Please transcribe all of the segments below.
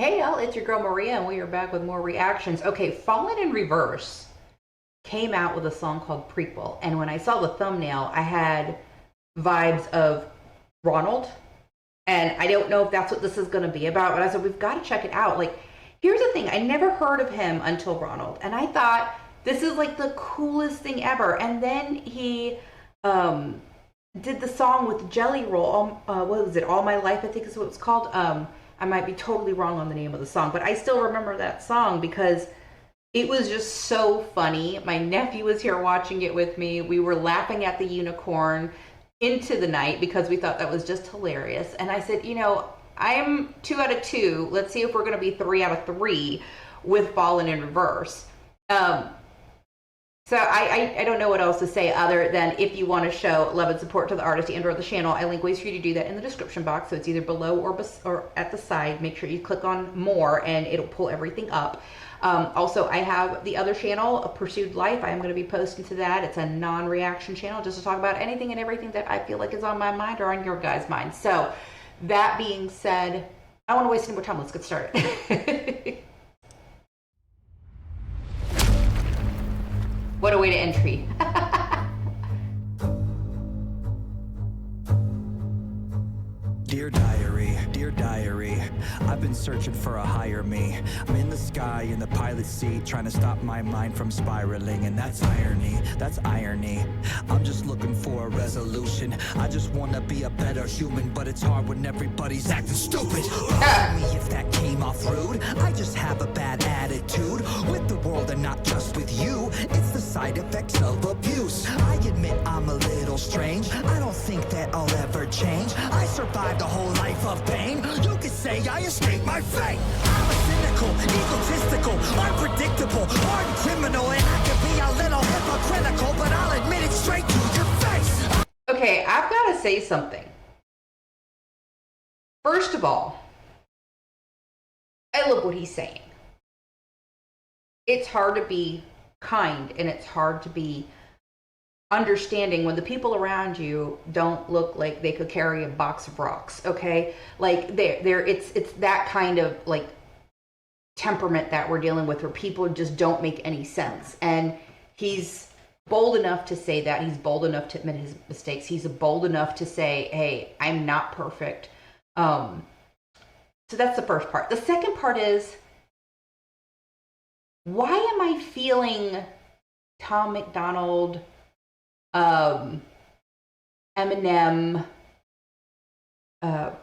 Hey y'all, it's your girl Maria, and we are back with more reactions. Okay, Fallen in Reverse came out with a song called Prequel, and when I saw the thumbnail, I had vibes of Ronald, and I don't know if that's what this is going to be about, but I said, we've got to check it out. Like, here's the thing, I never heard of him until Ronald, and I thought, this is like the coolest thing ever, and then he did the song with Jelly Roll, what was it, All My Life, I think is what it's called. I might be totally wrong on the name of the song, but I still remember that song because it was just so funny. My nephew was here watching it with me. We were laughing at the unicorn into the night because we thought that was just hilarious. And I said, you know, I'm 2 out of 2. Let's see if we're going to be 3 out of 3 with Fallen in Reverse. So I don't know what else to say other than if you want to show love and support to the artist and or the channel, I link ways for you to do that in the description box. So it's either below or at the side. Make sure you click on more and it'll pull everything up. Also, I have the other channel, A Pursued Life. I am going to be posting to that. It's a non-reaction channel just to talk about anything and everything that I feel like is on my mind or on your guys' mind. So that being said, I don't want to waste any more time. Let's get started. What a way to entry. Dear diary, I've been searching for a higher me. I'm in the sky in the pilot seat, trying to stop my mind from spiraling, and that's irony. I'm just looking for a resolution. I just want to be a better human, but it's hard when everybody's acting stupid. Pardon me if that came off rude. I just have a bad attitude with the world and not just with you. It's the side effects of abuse. I admit I'm a little strange. I don't think that I'll ever change. I survived a whole life of pain. You could say I escaped my fate. I'm a cynical, egotistical, unpredictable, hardened criminal, and I can be a little hypocritical, but I'll admit it straight to your face. Okay, I've got to say something. First of all, I love what he's saying. It's hard to be kind and it's hard to be understanding when the people around you don't look like they could carry a box of rocks. Okay, like it's that kind of like temperament that we're dealing with where people just don't make any sense. And he's bold enough to say that. He's bold enough to admit his mistakes. He's bold enough to say, hey, I'm not perfect. So that's the first part. The second part is, why am I feeling Tom McDonald, Eminem,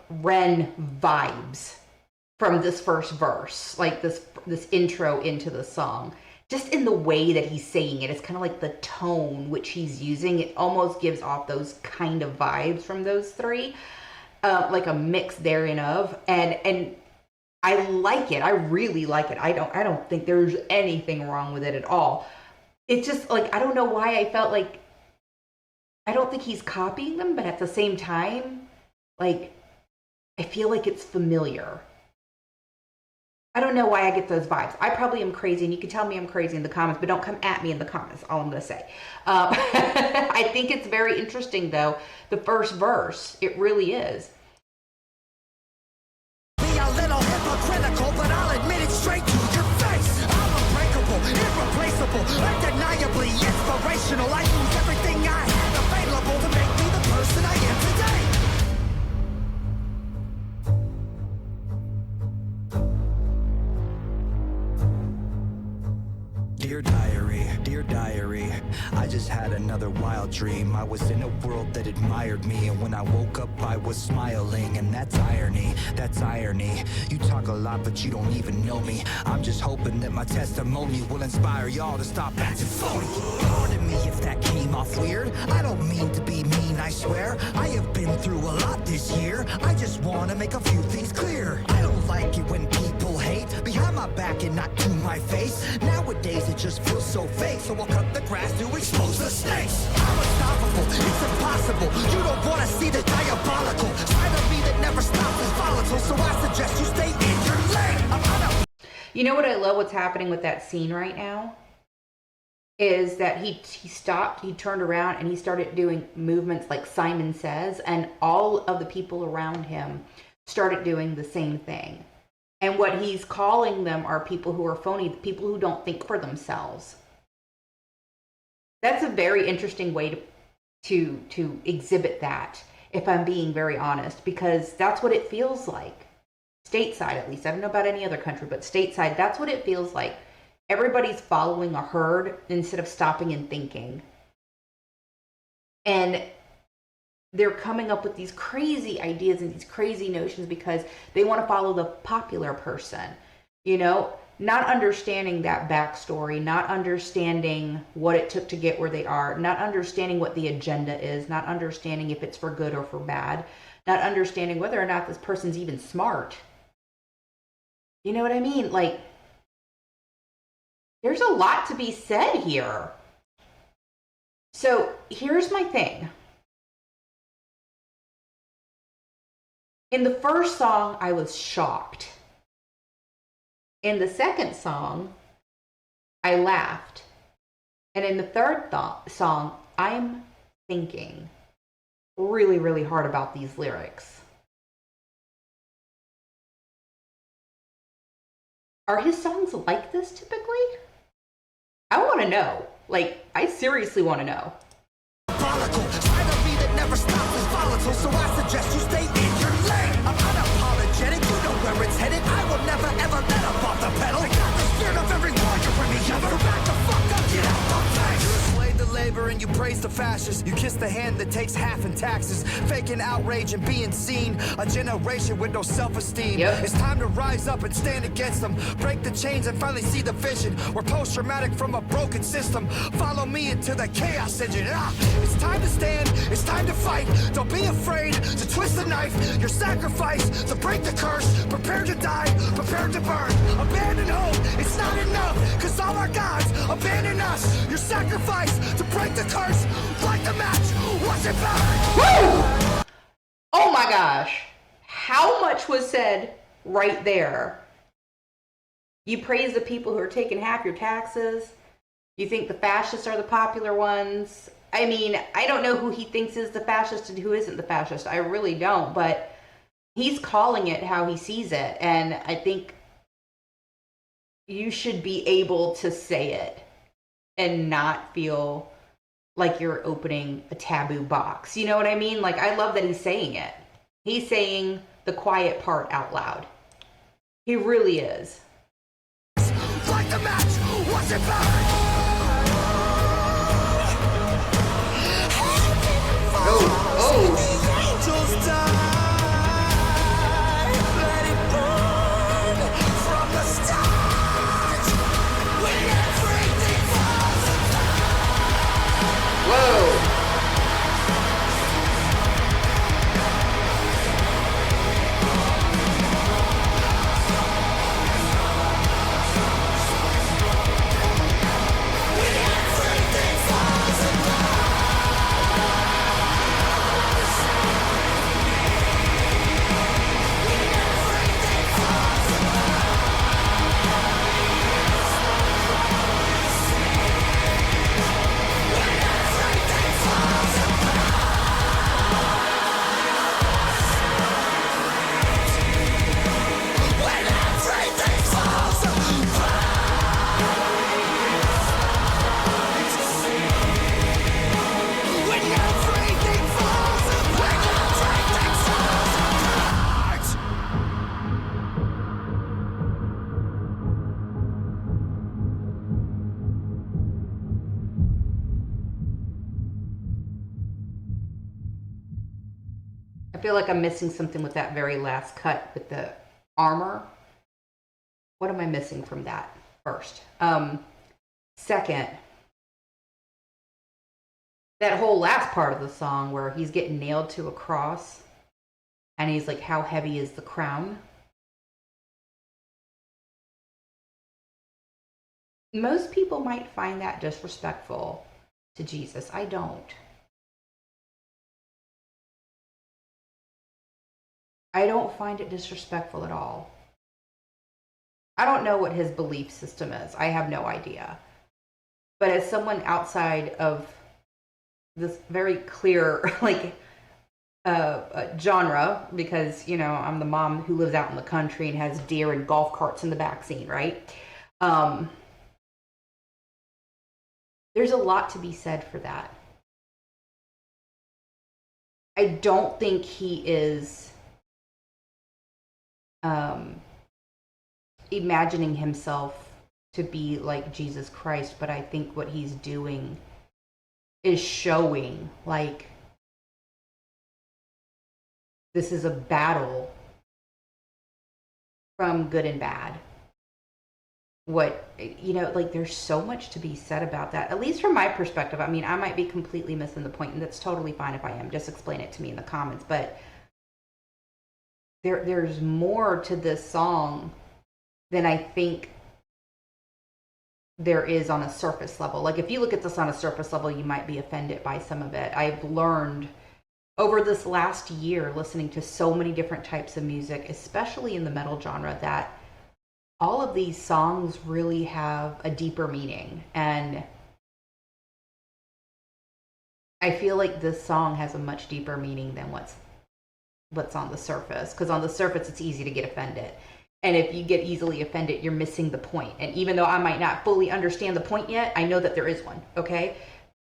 Ren vibes from this first verse, like this intro into the song? Just in the way that he's saying it, it's kind of like the tone which he's using. It almost gives off those kind of vibes from those three, like a mix therein of, and I like it. I really like it. I don't think there's anything wrong with it at all. It's just like, I don't know why I felt like, I don't think he's copying them, but at the same time, like, I feel like it's familiar. I don't know why I get those vibes. I probably am crazy, and you can tell me I'm crazy in the comments, but don't come at me in the comments, all I'm going to say. I think it's very interesting, though, the first verse. It really is. Be a little hypocritical, but I'll admit it straight to your face. I'm unbreakable, irreplaceable, undeniably inspirational. I use everything I had available to make me the person I am today. Dear diary, I just had another wild dream. I was in a world that admired me, and when I woke up I was smiling, and that's irony. You talk a lot but you don't even know me. I'm just hoping that my testimony will inspire y'all to stop acting phony. Pardon me if that came off weird. I don't mean to be mean, I swear. I have been through a lot this year. I just want to make a few things clear. I don't like it when people hate behind my back and not to my face. Nowadays it just feels so fake, so I'll cut the grass to expose the snakes. I'm unstoppable, it's impossible. You don't want to see the diabolical side of me that never stops is volatile, so I suggest you stay in your lane. You know what I love what's happening with that scene right now? Is that he stopped, he turned around, and he started doing movements like Simon Says, and all of the people around him started doing the same thing. And what he's calling them are people who are phony, people who don't think for themselves. That's a very interesting way to exhibit that, if I'm being very honest, because that's what it feels like. Stateside, at least. I don't know about any other country, but stateside, that's what it feels like. Everybody's following a herd instead of stopping and thinking. And they're coming up with these crazy ideas and these crazy notions because they want to follow the popular person, you know, not understanding that backstory, not understanding what it took to get where they are, not understanding what the agenda is, not understanding if it's for good or for bad, not understanding whether or not this person's even smart. You know what I mean? Like, there's a lot to be said here. So here's my thing. In the first song, I was shocked. In the second song, I laughed. And in the third song, I'm thinking really, really hard about these lyrics. Are his songs like this typically? I want to know. Like, I seriously want to know. Never stops is volatile, so I suggest you stay in your lane. I'm unapologetic, you know where it's headed. I will never ever let up off the pedal. I got the spirit of every warrior in me ever. So back the fuck up, get out my face. You enslaved the labor and you praise the fascists. You kiss the hand that takes half in taxes. Faking outrage and being seen. A generation with no self-esteem. Yep. It's time to rise up and stand against them. Break the chains and finally see the vision. We're post-traumatic from a broken system. Follow me into the chaos engine. It's time to stand, it's time to fight. Don't be afraid to twist the knife. Your sacrifice to break the curse. Prepare to die, prepare to burn. Abandon hope, it's not enough. Cause all our gods abandon us. Your sacrifice to break the curse. Light the match, watch it burn. Woo! Oh my gosh. How much was said right there? You praise the people who are taking half your taxes. You think the fascists are the popular ones. I mean, I don't know who he thinks is the fascist and who isn't the fascist. I really don't, but he's calling it how he sees it. And I think you should be able to say it and not feel like you're opening a taboo box. You know what I mean? Like, I love that he's saying it. He's saying the quiet part out loud. He really is. Light the match, watch it burn. Angels die, let it burn from the start. When everything falls apart. Whoa. I feel like I'm missing something with that very last cut with the armor. What am I missing from that first? Second, that whole last part of the song where he's getting nailed to a cross and he's like, how heavy is the crown? Most people might find that disrespectful to Jesus. I don't. I don't find it disrespectful at all. I don't know what his belief system is. I have no idea. But as someone outside of this very clear, like, genre, because you know I'm the mom who lives out in the country and has deer and golf carts in the back scene, right? There's a lot to be said for that. I don't think he is imagining himself to be like Jesus Christ, but I think what he's doing is showing like this is a battle from good and bad. What, you know, like there's so much to be said about that, at least from my perspective. I mean, I might be completely missing the point, and that's totally fine if I am. Just explain it to me in the comments. But there's more to this song than I think there is on a surface level. Like if you look at this on a surface level, you might be offended by some of it. I've learned over this last year, listening to so many different types of music, especially in the metal genre, that all of these songs really have a deeper meaning. And I feel like this song has a much deeper meaning than what's on the surface. Because on the surface, it's easy to get offended. And if you get easily offended, you're missing the point. And even though I might not fully understand the point yet, I know that there is one, okay?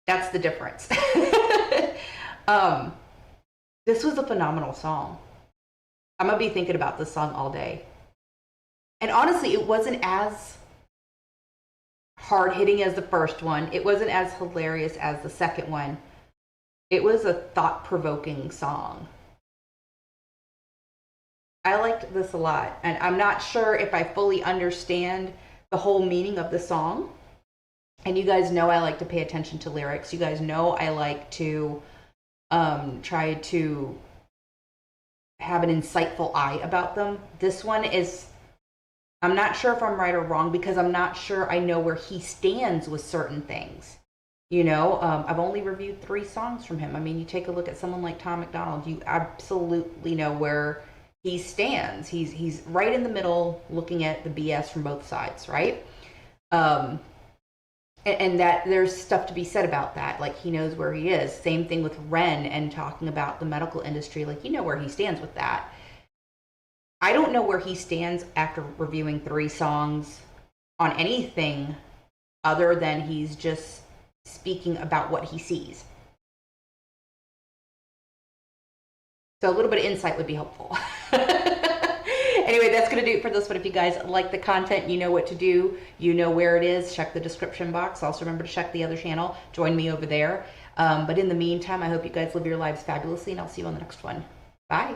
That's the difference. This was a phenomenal song. I'm going to be thinking about this song all day. And honestly, it wasn't as hard-hitting as the first one. It wasn't as hilarious as the second one. It was a thought-provoking song. I liked this a lot, and I'm not sure if I fully understand the whole meaning of the song. And you guys know I like to pay attention to lyrics. You guys know I like to try to have an insightful eye about them. This one is, I'm not sure if I'm right or wrong, because I'm not sure I know where he stands with certain things. You know, I've only reviewed 3 songs from him. I mean, you take a look at someone like Tom MacDonald, you absolutely know where he stands. He's right in the middle, looking at the BS from both sides, right? And that there's stuff to be said about that. Like, he knows where he is. Same thing with Ren and talking about the medical industry. Like, you know where he stands with that. I don't know where he stands after reviewing 3 songs on anything other than he's just speaking about what he sees. So a little bit of insight would be helpful. Anyway, that's going to do it for this one. If you guys like the content, you know what to do. You know where it is. Check the description box. Also remember to check the other channel. Join me over there. But in the meantime, I hope you guys live your lives fabulously, and I'll see you on the next one. Bye.